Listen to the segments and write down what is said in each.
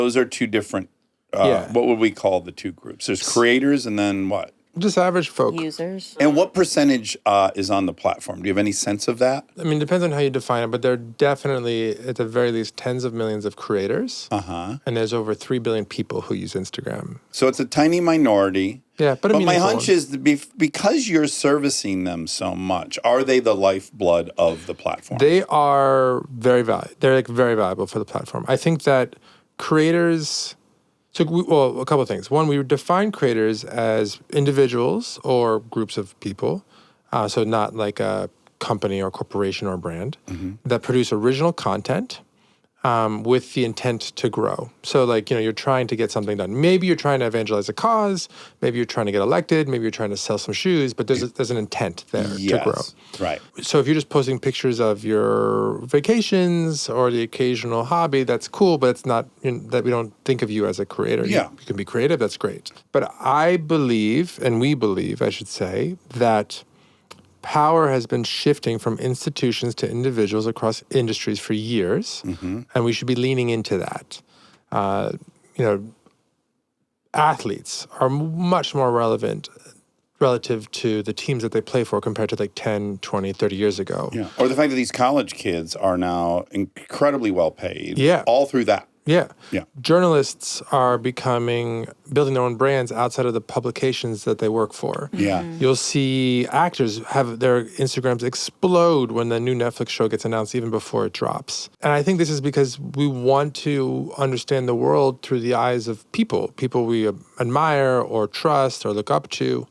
Those are two different, Yeah. what would we call the two groups? There's creators and then what? Just average folk. Users. And what percentage is on the platform? Do you have any sense of that? I mean, it depends on how you define it, but there are definitely, at the very least, tens of millions of creators. Uh-huh. And there's over 3 billion people who use Instagram. So it's a tiny minority. Yeah, but my hunch is because you're servicing them so much, are they the lifeblood of the platform? They are very valuable. They're like very valuable for the platform. I think that creators... So, a couple of things. One, we define creators as individuals or groups of people, so not like a company or corporation or brand, that produce original content with the intent to grow. So, like, you're trying to get something done. Maybe you're trying to evangelize a cause. Maybe you're trying to get elected. Maybe you're trying to sell some shoes. But there's an intent there to grow. Right. So if you're just posting pictures of your vacations or the occasional hobby, that's cool, but it's not that we don't think of you as a creator. Yeah. You can be creative, that's great. But I believe, and we believe, I should say, that power has been shifting from institutions to individuals across industries for years, and we should be leaning into that. Athletes are much more relevant relative to the teams that they play for compared to like 10, 20, 30 years ago. Yeah. Or the fact that these college kids are now incredibly well paid. Yeah. All through that. Yeah. Yeah. Journalists are building their own brands outside of the publications that they work for. Yeah. You'll see actors have their Instagrams explode when the new Netflix show gets announced even before it drops. And I think this is because we want to understand the world through the eyes of people we admire or trust or look up to.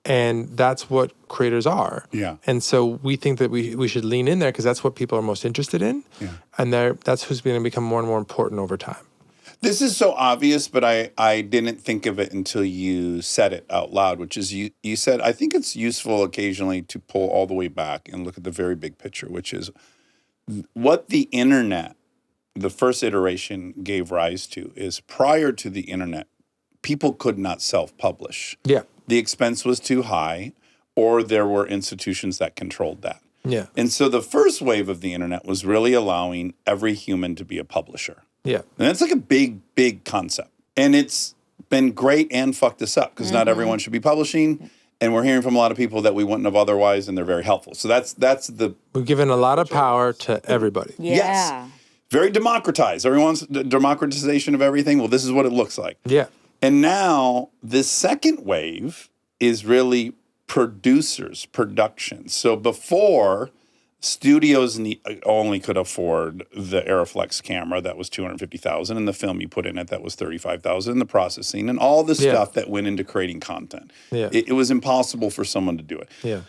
And that's what creators are. Yeah. And so we think that we should lean in there because that's what people are most interested in. Yeah. And that's who's going to become more and more important over time. This is so obvious, but I didn't think of it until you said it out loud, which is you said, I think it's useful occasionally to pull all the way back and look at the very big picture, which is what the internet, the first iteration, gave rise to is prior to the internet, people could not self-publish. Yeah. The expense was too high, or there were institutions that controlled that. Yeah. And so the first wave of the internet was really allowing every human to be a publisher. Yeah. And that's like a big, big concept. And it's been great and fucked us up because not everyone should be publishing. And we're hearing from a lot of people that we wouldn't have otherwise, and they're very helpful. So that's the... We've given a lot of power to everybody. Yeah. Yes. Very democratized. Everyone's democratization of everything. Well, this is what it looks like. Yeah. And now this second wave is really production. So before, studios only could afford the Aeroflex camera that was $250,000, and the film you put in it that was $35,000, and the processing and all the stuff that went into creating content. Yeah. It was impossible for someone to do it. Yeah.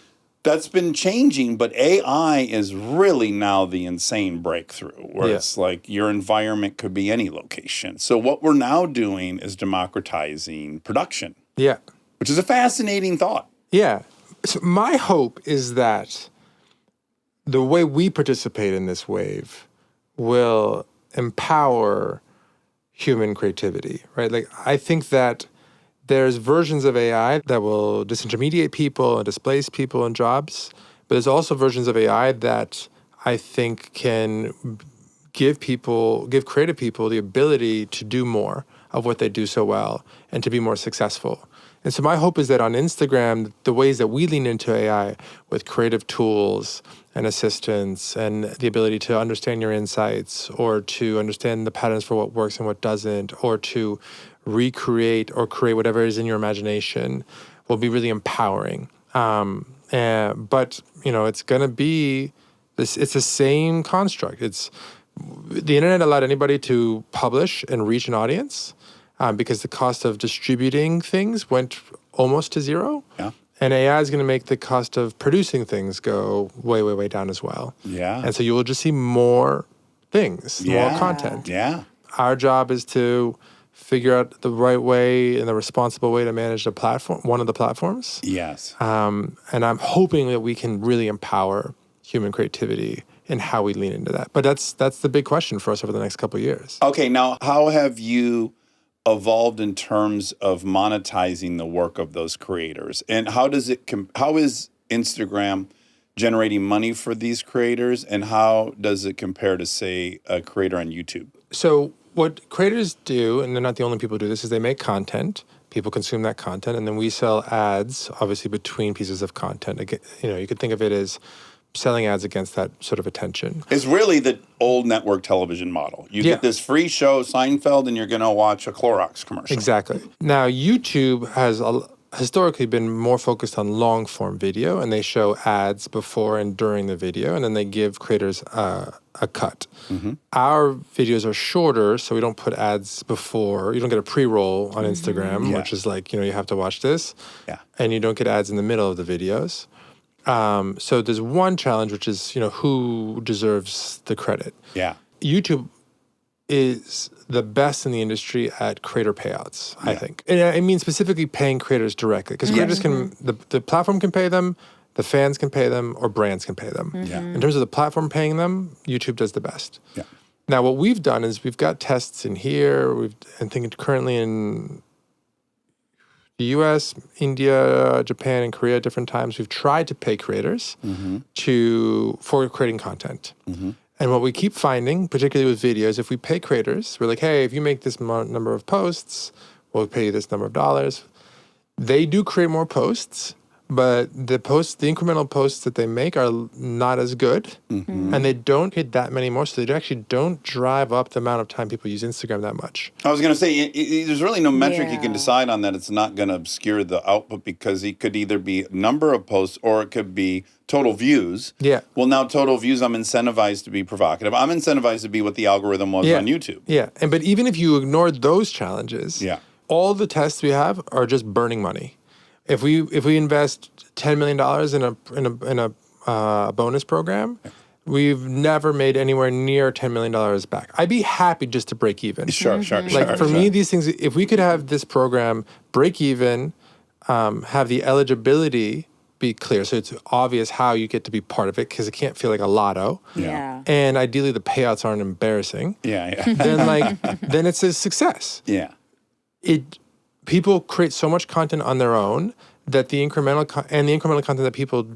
That's been changing, but AI is really now the insane breakthrough where it's like your environment could be any location. So what we're now doing is democratizing production. Yeah. Which is a fascinating thought. Yeah. So my hope is that the way we participate in this wave will empower human creativity, right? Like, I think that there's versions of AI that will disintermediate people and displace people in jobs, but there's also versions of AI that I think can give creative people the ability to do more of what they do so well and to be more successful. And so my hope is that on Instagram, the ways that we lean into AI with creative tools and assistance and the ability to understand your insights or to understand the patterns for what works and what doesn't, or to recreate or create whatever is in your imagination will be really empowering. But, it's going to be this, it's the same construct. The internet allowed anybody to publish and reach an audience because the cost of distributing things went almost to zero. Yeah. And AI is going to make the cost of producing things go way, way, way down as well. Yeah. And so you will just see more things, more content. Yeah. Our job is to figure out the right way and the responsible way to manage the platform, one of the platforms. Yes. And I'm hoping that we can really empower human creativity in how we lean into that. But that's the big question for us over the next couple of years. Okay, now how have you evolved in terms of monetizing the work of those creators? And how is Instagram generating money for these creators? And how does it compare to, say, a creator on YouTube? So what creators do, and they're not the only people who do this, is they make content. People consume that content, and then we sell ads, obviously, between pieces of content. Again, you could think of it as selling ads against that sort of attention. It's really the old network television model. You get this free show, Seinfeld, and you're going to watch a Clorox commercial. Exactly. Now, YouTube has historically been more focused on long form video, and they show ads before and during the video, and then they give creators a cut. Our videos are shorter, so we don't put ads before. You don't get a pre-roll on Instagram, which is like, you have to watch this. Yeah. And you don't get ads in the middle of the videos. So there's one challenge, which is, who deserves the credit. Yeah. YouTube is the best in the industry at creator payouts, I think. And I mean specifically paying creators directly, because creators can, the platform can pay them, the fans can pay them, or brands can pay them. Yeah. In terms of the platform paying them, YouTube does the best. Yeah. Now, what we've done is we've got tests in here. I'm thinking currently in the US, India, Japan, and Korea at different times. We've tried to pay creators for creating content. And what we keep finding, particularly with videos, if we pay creators, we're like, hey, if you make this number of posts, we'll pay you this number of dollars. They do create more posts, but the incremental posts that they make are not as good, and they don't hit that many more, so they actually don't drive up the amount of time people use Instagram that much. I was going to say, there's really no metric you can decide on that. It's not going to obscure the output, because it could either be number of posts or it could be total views. Yeah. Well, now total views, I'm incentivized to be provocative. I'm incentivized to be what the algorithm was on YouTube. Yeah, but even if you ignored those challenges, all the tests we have are just burning money. If we invest $10 million in a bonus program, we've never made anywhere near $10 million back. I'd be happy just to break even. Sure. Like for me, these things, if we could have this program break even, have the eligibility be clear, so it's obvious how you get to be part of it, because it can't feel like a lotto. Yeah. And ideally, the payouts aren't embarrassing. Yeah. Then it's a success. Yeah. People create so much content on their own that the incremental content that people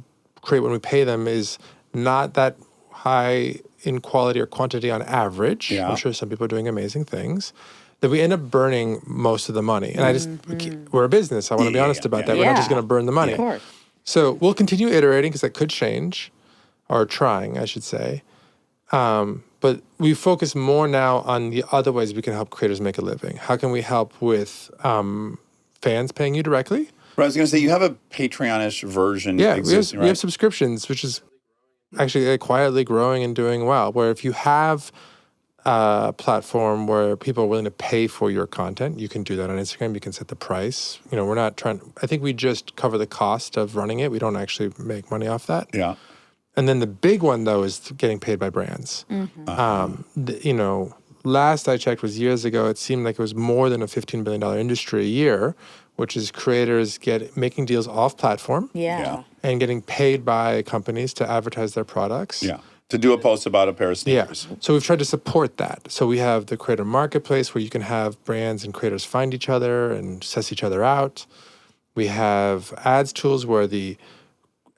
create when we pay them is not that high in quality or quantity on average. Yeah. I'm sure some people are doing amazing things. That we end up burning most of the money. And we're a business. I want to be honest about that. We're not just going to burn the money. Of course. So we'll continue iterating, because that could change, or trying, I should say. But we focus more now on the other ways we can help creators make a living. How can we help with fans paying you directly? But I was going to say, you have a Patreon-ish version existing, right? We have subscriptions, which is actually quietly growing and doing well, where if you have a platform where people are willing to pay for your content, you can do that on Instagram. You can set the price. We're not trying, I think we just cover the cost of running it. We don't actually make money off that. Yeah. And then the big one, though, is getting paid by brands. Last I checked was years ago, it seemed like it was more than a $15 billion industry a year, which is creators making deals off platform and getting paid by companies to advertise their products. Yeah. To do a post about a pair of sneakers. Yeah. So we've tried to support that. So we have the creator marketplace, where you can have brands and creators find each other and suss each other out. We have ads tools where the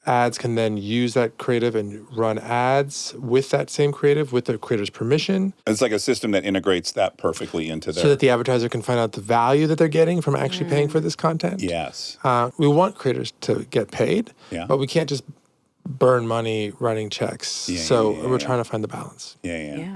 ads can then use that creative and run ads with that same creative with the creator's permission. It's like a system that integrates that perfectly into their... So that the advertiser can find out the value that they're getting from actually paying for this content. Yes. We want creators to get paid, Yeah. but we can't just burn money running checks. We're trying to find the balance. Yeah.